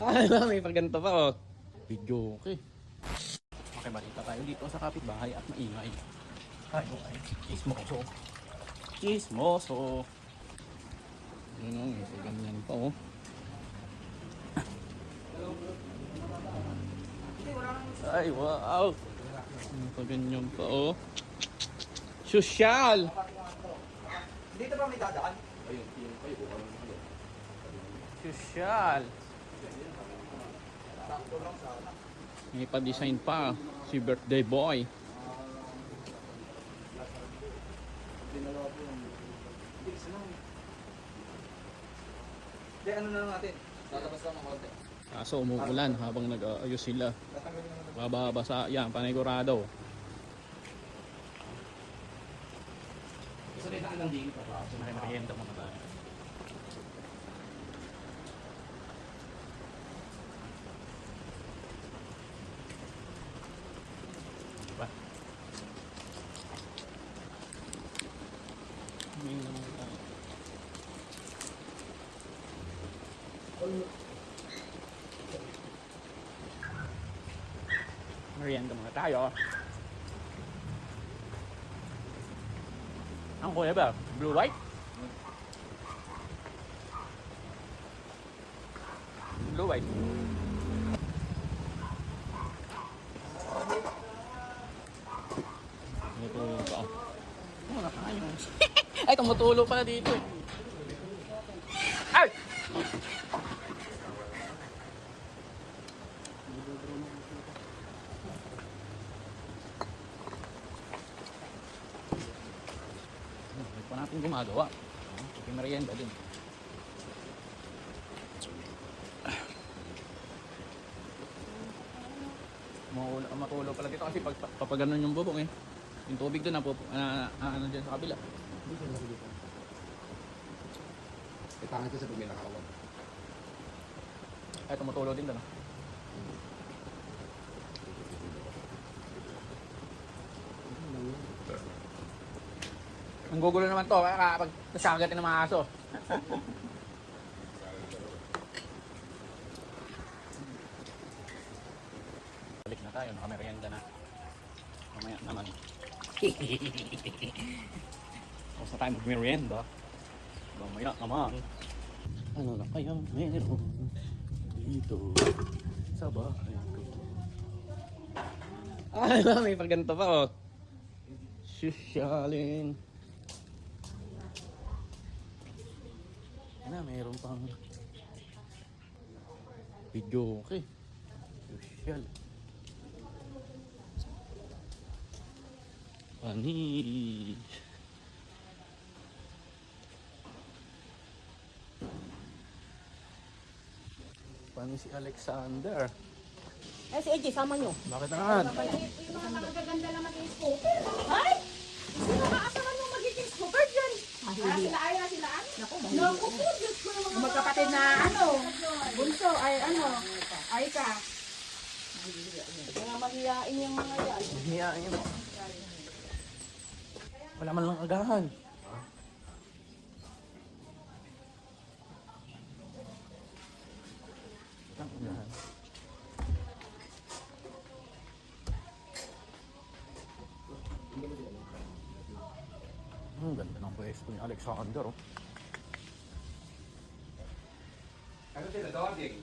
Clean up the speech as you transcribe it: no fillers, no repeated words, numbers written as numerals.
Ah, may paganto pa oh. Video okay. Okay, balita tayo dito sa kapitbahay at maingay. Ay, okay. Chismoso. Chismoso. Yun o, may ganyan pa oh. Ay, wow. May ganyan pa oh. Sosyal. Dito ba may dadaan? Ayun, sosyal. Sakto lang sana. May pa-design pa. Si birthday boy. Hindi, ano na lang natin? Lalabas lang ng konti. Kaso umuulan habang nag-aayos sila. Tatanggalin naman natin. Bababasa. Yan, panigurado. Isa rin na lang dito pa. Merienda muna tayo. Diba? May naman tayo. Merienda muna tayo. Ang kulay ba? Blue white? Blue white. Tumutulo pa ako. Ano na tayo? Ay, tumutulo pala dito eh. Ay! Hindi pa natin gumagawa. May merienda din. Matulo pala dito kasi pag ganun yung bubong eh. Yung tubig doon ano dyan sa kabila. Ipangit ko sa pag may nakawag. Ay, tumutulo din doon. Ang gugulo naman to kapag nasagatin ng mga aso. Balik na tayo, nakamerienda na. Mamaya naman. Tapos na tayo magmerienda. Mamaya naman. Ano na kaya meron dito sa bahay ko? Ay, may paganto pa oh. Sosyalin. Na, mayroon pang video okay. Sosyal. Panis. Panis si Alexander. Eh, si AJ, sama nyo. Bakit naman? Yung mga nakagaganda na maging scooter. Ay! Sino maasaman mo magiging scooter dyan? Sila ay, sila ay? Naku, po, Diyos ko yung mga magkapatid na ano, bunso, ay ano, ay ka. Mga mahiyain yung mga yan. Hiyain mo. Wala man lang agahan. Agahan. Ang ganda ng pwesto ni Alexander oh. Ano sila, doggy?